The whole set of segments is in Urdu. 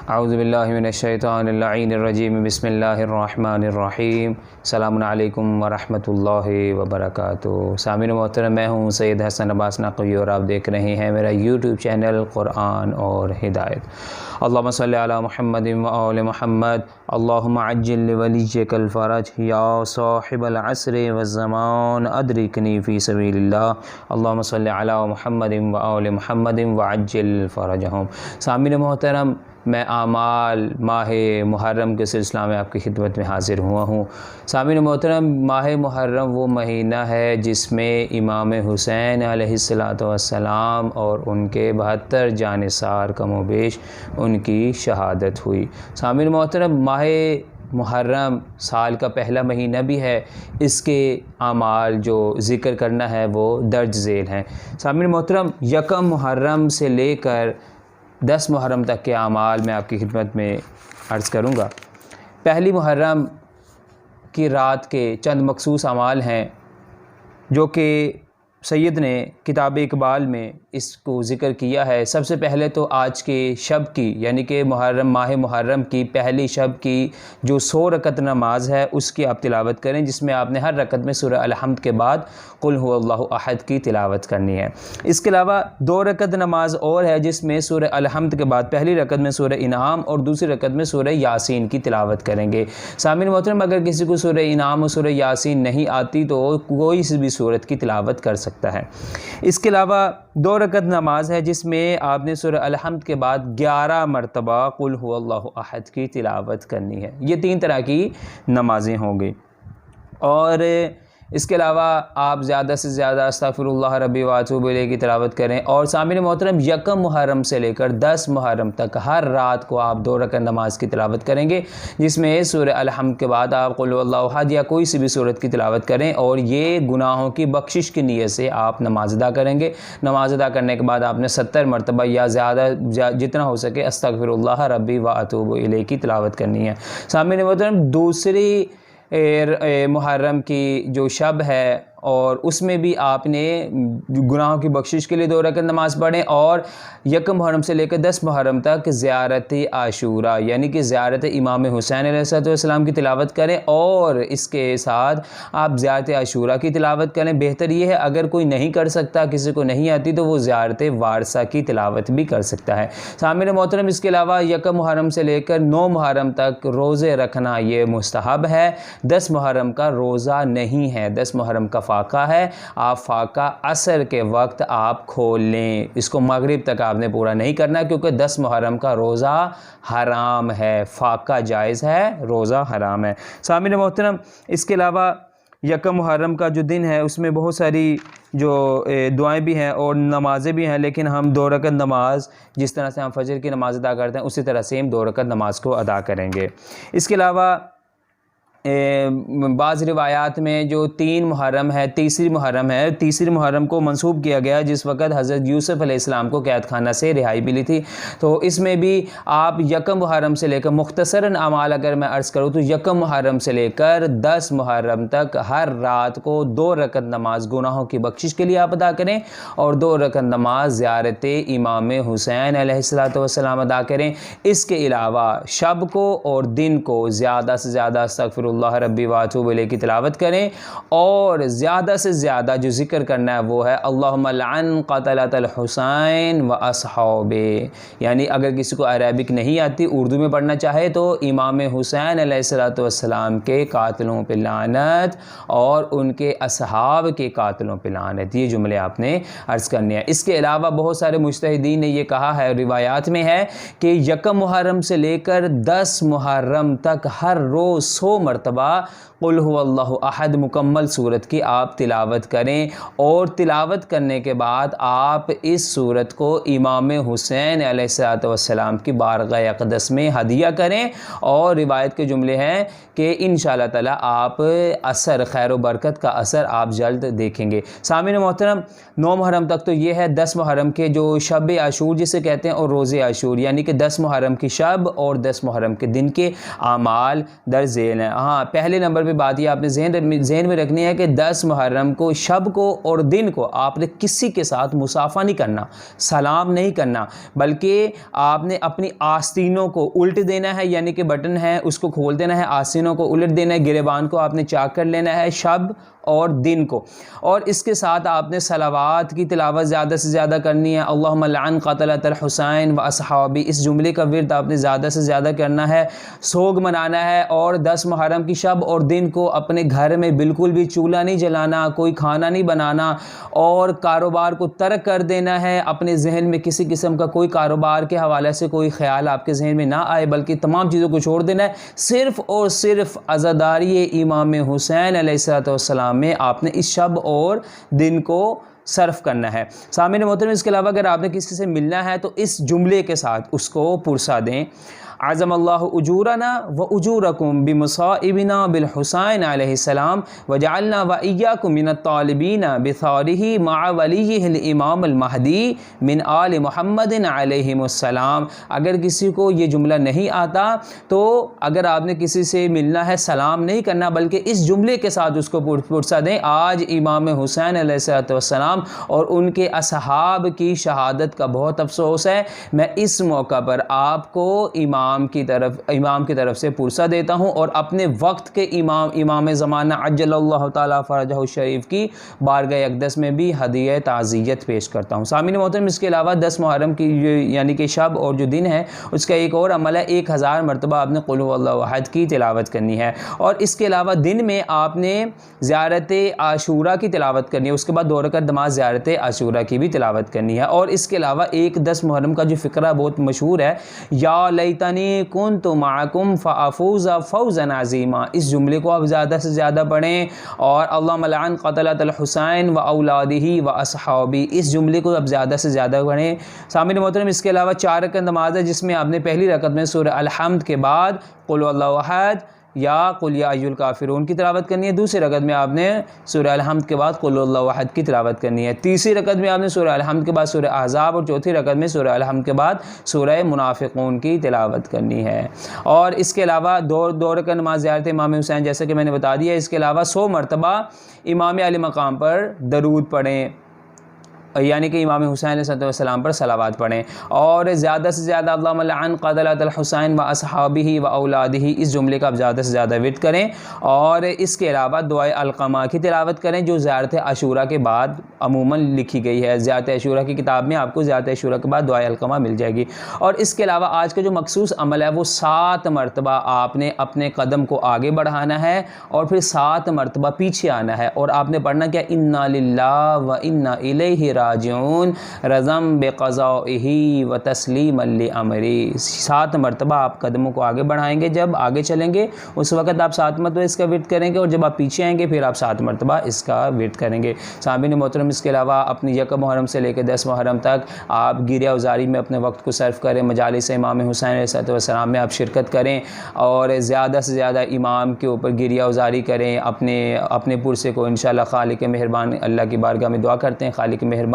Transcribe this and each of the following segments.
اعوذ باللہ من الشیطان اللعین الرجیم بسم اللہ الرحمن الرحیم السلام علیکم ورحمۃ اللہ وبرکاتہ۔ سامعین محترم، میں ہوں سید حسن عباس نقوی اور آپ دیکھ رہے ہیں میرا یوٹیوب چینل قرآن اور ہدایت۔ اللہم صلی علی محمد و آل محمد، اللہم عجل لولیک الفرج، یا صاحب العصر والزمان ادرکنی فی سبیل اللہ، اللہم صلی علی محمد و آل محمد وعجل فرجہم۔ سامعین محترم، میں اعمال ماہ محرم کے سلسلہ میں آپ کی خدمت میں حاضر ہوا ہوں۔ سامعین محترم، ماہ محرم وہ مہینہ ہے جس میں امام حسین علیہ السلام اور ان کے 72 جانثار کم و بیش ان کی شہادت ہوئی۔ سامعین محترم، ماہ محرم سال کا پہلا مہینہ بھی ہے، اس کے اعمال جو ذکر کرنا ہے وہ درج ذیل ہیں۔ سامعین محترم، یکم محرم سے لے کر 10 محرم تک کے اعمال میں آپ کی خدمت میں عرض کروں گا۔ پہلی محرم کی رات کے چند مخصوص اعمال ہیں جو کہ سید نے کتاب اقبال میں اس کو ذکر کیا ہے۔ سب سے پہلے تو آج کے شب کی یعنی کہ ماہ محرم کی پہلی شب کی جو 100 رکعت نماز ہے اس کی آپ تلاوت کریں، جس میں آپ نے ہر رکعت میں سورہ الحمد کے بعد قل هو اللہ احد کی تلاوت کرنی ہے۔ اس کے علاوہ 2 رکعت نماز اور ہے جس میں سورہ الحمد کے بعد پہلی رکعت میں سورہ انعام اور دوسری رکعت میں سورہ یاسین کی تلاوت کریں گے۔ سامعین محترم، اگر کسی کو سورہ انعام اور سورہ یاسین نہیں آتی تو کوئی سی بھی سورت کی تلاوت کر سکتا ہے۔ اس کے علاوہ 2 رکعت نماز ہے جس میں آپ نے سورہ الحمد کے بعد 11 مرتبہ قل هو اللہ احد کی تلاوت کرنی ہے۔ یہ 3 طرح کی نمازیں ہوں گی۔ اور اس کے علاوہ آپ زیادہ سے زیادہ استغفر اللہ ربی واتوب الیہ کی تلاوت کریں۔ اور سامعین محترم، یکم محرم سے لے کر 10 محرم تک ہر رات کو آپ 2 رکعت نماز کی تلاوت کریں گے، جس میں سورہ الحمد کے بعد آپ قل اللہ احد یا کوئی سی بھی سورت کی تلاوت کریں، اور یہ گناہوں کی بخشش کی نیت سے آپ نماز ادا کریں گے۔ نماز ادا کرنے کے بعد آپ نے 70 مرتبہ یا زیادہ جتنا ہو سکے استغفر اللہ ربی واتوب الیہ کی تلاوت کرنی ہے۔ سامعین محترم، دوسری محرم کی جو شب ہے اور اس میں بھی آپ نے گناہوں کی بخشش کے لیے 2 رکعت نماز پڑھیں، اور یکم محرم سے لے کر 10 محرم تک زیارت عاشوراء یعنی کہ زیارت امام حسین علیہ السلام کی تلاوت کریں، اور اس کے ساتھ آپ زیارت عاشوراء کی تلاوت کریں۔ بہتر یہ ہے اگر کوئی نہیں کر سکتا، کسی کو نہیں آتی، تو وہ زیارت وارثہ کی تلاوت بھی کر سکتا ہے۔ سامعین محترم، اس کے علاوہ یکم محرم سے لے کر 9 محرم تک روزے رکھنا یہ مستحب ہے۔ 10 محرم کا روزہ نہیں ہے، 10 محرم کا فاقہ ہے۔ آپ فاقہ عصر کے وقت آپ کھول لیں، اس کو مغرب تک آپ نے پورا نہیں کرنا، کیونکہ 10 محرم کا روزہ حرام ہے۔ فاقہ جائز ہے، روزہ حرام ہے۔ سامعین محترم، اس کے علاوہ یکم محرم کا جو دن ہے اس میں بہت ساری جو دعائیں بھی ہیں اور نمازیں بھی ہیں، لیکن ہم 2 رکعت نماز جس طرح سے ہم فجر کی نماز ادا کرتے ہیں اسی طرح سے ہم 2 رکعت نماز کو ادا کریں گے۔ اس کے علاوہ بعض روایات میں جو 3 محرم ہے، تیسری محرم ہے، تیسری محرم کو منسوب کیا گیا جس وقت حضرت یوسف علیہ السلام کو قید خانہ سے رہائی ملی تھی، تو اس میں بھی آپ یکم محرم سے لے کر مختصراً اعمال اگر میں عرض کروں تو یکم محرم سے لے کر 10 محرم تک ہر رات کو 2 رکعت نماز گناہوں کی بخشش کے لیے آپ ادا کریں، اور 2 رکعت نماز زیارت امام حسین علیہ السلام ادا کریں۔ اس کے علاوہ شب کو اور دن کو زیادہ سے زیادہ استغفر اللہ ربی واتوب الیہ کی تلاوت کریں، اور زیادہ سے زیادہ جو ذکر کرنا ہے وہ ہے اللہم لعن قتلۃ الحسین و اصحابہ، یعنی اگر کسی کو عربک نہیں آتی، اردو میں پڑھنا چاہے تو امام حسین علیہ السلام کے قاتلوں پہ لعنت اور ان کے اصحاب کے قاتلوں پہ لعنت، یہ جملے آپ نے عرض کرنے ہیں۔ اس کے علاوہ بہت سارے مجتہدین نے یہ کہا ہے، روایات میں ہے کہ یکم محرم سے لے کر 10 محرم تک ہر روز 100 مرتبہ قل هو اللہ احد مکمل صورت کی آپ تلاوت کریں، اور تلاوت کرنے کے بعد آپ اس صورت کو امام حسین علیہ السلام کی بارگاہ اقدس میں ہدیہ کریں، اور روایت کے جملے ہیں کہ انشاءاللہ تعالی آپ اثر خیر و برکت کا اثر آپ جلد دیکھیں گے۔ سامعین محترم، 9 محرم تک تو یہ ہے 10 محرم کے جو شب عاشور جسے کہتے ہیں، اور روزے عاشور یعنی کہ 10 محرم کی شب اور 10 محرم کے دن کے اعمال درج ذیل ہیں۔ ہاں، ہاں پہلے نمبر پہ بات یہ آپ نے ذہن میں رکھنی ہے کہ 10 محرم کو شب کو اور دن کو آپ نے کسی کے ساتھ مصافحہ نہیں کرنا، سلام نہیں کرنا، بلکہ آپ نے اپنی آستینوں کو الٹ دینا ہے، یعنی کہ بٹن ہے اس کو کھول دینا ہے، آستینوں کو الٹ دینا ہے، گریبان کو آپ نے چاک کر لینا ہے شب اور دن کو، اور اس کے ساتھ آپ نے صلوات کی تلاوت زیادہ سے زیادہ کرنی ہے۔ اللہم لعن قتلۃ الحسین و اصحابی، اس جملے کا ورد آپ نے زیادہ سے زیادہ کرنا ہے، سوگ منانا ہے، اور 10 محرم کی شب اور دن کو اپنے گھر میں بالکل بھی چولہا نہیں جلانا، کوئی کھانا نہیں بنانا، اور کاروبار کو ترک کر دینا ہے۔ اپنے ذہن میں کسی قسم کا کوئی کاروبار کے حوالے سے کوئی خیال آپ کے ذہن میں نہ آئے، بلکہ تمام چیزوں کو چھوڑ دینا ہے، صرف اور صرف عزاداری امام حسین علیہ السلام میں آپ نے اس شب اور دن کو صرف کرنا ہے۔ سامعین محترم، اس کے علاوہ اگر آپ نے کسی سے ملنا ہے تو اس جملے کے ساتھ اس کو پرسا دیں، عظم اللہ اجورنا و اجورکم بمصائبنا بالحسین علیہ السلام وجعلنا وإیاکم من الطالبین بثارہ مع ولیہ الامام المہدی من آل محمد علیہ السلام۔ اگر کسی کو یہ جملہ نہیں آتا تو اگر آپ نے کسی سے ملنا ہے سلام نہیں کرنا، بلکہ اس جملے کے ساتھ اس کو پرسا دیں، آج امام حسین علیہ السلام اور ان کے اصحاب کی شہادت کا بہت افسوس ہے، میں اس موقع پر آپ کو امام کی طرف سے پرسا دیتا ہوں، اور اپنے وقت کے امام زمانہ عجل اللہ تعالیٰ فرجہ الشریف کی بارگاہ اقدس میں بھی ہدیہ تعزیت پیش کرتا ہوں۔ سامعین محترم، اس کے علاوہ 10 محرم کی یعنی کہ شب اور جو دن ہے اس کا ایک اور عمل ہے، 1000 مرتبہ آپ نے قل هو اللہ احد کی تلاوت کرنی ہے، اور اس کے علاوہ دن میں آپ نے زیارت عاشورہ کی تلاوت کرنی ہے، اس کے بعد 2 رکعت نماز زیارت عاشورہ کی بھی تلاوت کرنی ہے، اور اس کے علاوہ ایک 10 محرم کا جو فقرہ بہت مشہور ہے، یا لیتنی کنت معکم فافوز فوزا عظیما، اس جملے کو آپ زیادہ سے زیادہ پڑھیں، اور اللہم لعن قتلۃ الحسین و اولادہ و اصحابہ، اس جملے کو آپ زیادہ سے زیادہ پڑھیں۔ سامعین محترم، اس کے علاوہ 4 رکعت نماز ہے جس میں آپ نے پہلی رکعت میں سورہ الحمد کے بعد قل هو اللہ احد یا قل یا ایھا الکافرون کی تلاوت کرنی ہے، دوسری رکعت میں آپ نے سورہ الحمد کے بعد قل اللہ احد کی تلاوت کرنی ہے، تیسری رکعت میں آپ نے سورہ الحمد کے بعد سورہ احزاب، اور چوتھی رکعت میں سورہ الحمد کے بعد سورہ منافقون کی تلاوت کرنی ہے۔ اور اس کے علاوہ 2 رکعت نماز زیارت امام حسین جیسا کہ میں نے بتا دیا، اس کے علاوہ 100 مرتبہ امام علی مقام پر درود پڑھیں، یعنی کہ امام حسین علیہ السلام پر صلوات پڑھیں، اور زیادہ سے زیادہ اللہم لعن قتلۃ الحسین و اصحابہ و اولادہ، اس جملے کا آپ زیادہ سے زیادہ ورد کریں، اور اس کے علاوہ دعائے القمہ کی تلاوت کریں جو زیارت عاشورہ کے بعد عموماً لکھی گئی ہے، زیارت عاشورہ کی کتاب میں آپ کو زیارت عاشورہ کے بعد دعائے القمہ مل جائے گی۔ اور اس کے علاوہ آج کا جو مخصوص عمل ہے وہ 7 مرتبہ آپ نے اپنے قدم کو آگے بڑھانا ہے اور پھر 7 مرتبہ پیچھے آنا ہے، اور آپ نے پڑھنا کیا، انا للہ و انا الیہ راجعون رضم بقضائہ و تسلیما لامری، 7 مرتبہ آپ قدموں کو آگے بڑھائیں گے، جب آگے چلیں گے اس وقت آپ 7 مرتبہ اس کا ورد کریں گے، اور جب آپ پیچھے آئیں گے پھر آپ 7 مرتبہ اس کا ورد کریں گے۔ سامعین محترم، اس کے علاوہ اپنی 1 محرم سے لے کے 10 محرم تک آپ گریہ وزاری میں اپنے وقت کو صرف کریں، مجالس امام حسین علیہ السلام میں آپ شرکت کریں، اور زیادہ سے زیادہ امام کے اوپر گریہ وزاری کریں، اپنے پرسے کو انشاءاللہ خالق مہربان اللہ کی بارگاہ میں دعا کرتے ہیں، خالق مہربان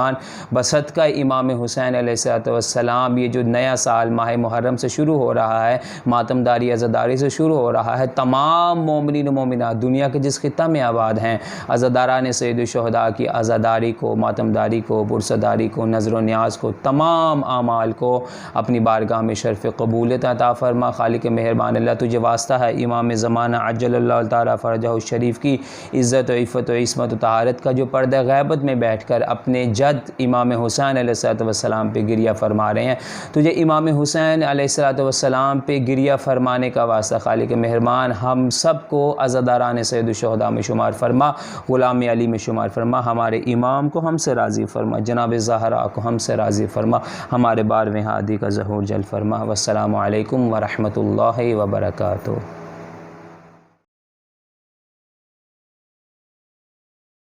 بصدقہ امام حسین علیہ السلام یہ جو نیا سال ماہ محرم سے شروع ہو رہا ہے، ماتمداری عزاداری سے شروع ہو رہا ہے، تمام مومنین و مومنات دنیا کے جس خطہ میں آباد ہیں، عزاداران سید الشہداء کی عزاداری کو، ماتمداری کو، پرسداری کو، نظر و نیاز کو، تمام اعمال کو اپنی بارگاہ میں شرف قبولیت عطا فرما۔ خالق مہربان اللہ تجھے واسطہ ہے امام زمانہ عجل اللہ تعالیٰ فرجہ الشریف کی عزت و عفت و عصمت و طہارت کا جو پردہ غیبت میں بیٹھ کر اپنے جد امام حسین علیہ السلام پہ گریہ فرما رہے ہیں، تجھے امام حسین علیہ السلام پہ گریہ فرمانے کا واسطہ خالق مہربان ہم سب کو عزاداران سید الشہداء میں شمار فرما، غلام علی میں شمار فرما، ہمارے امام کو ہم سے راضی فرما، جناب زہرا کو ہم سے راضی فرما، ہمارے 12ویں ہادی کا ظہور جل فرما۔ والسلام علیکم ورحمۃ اللہ وبرکاتہ۔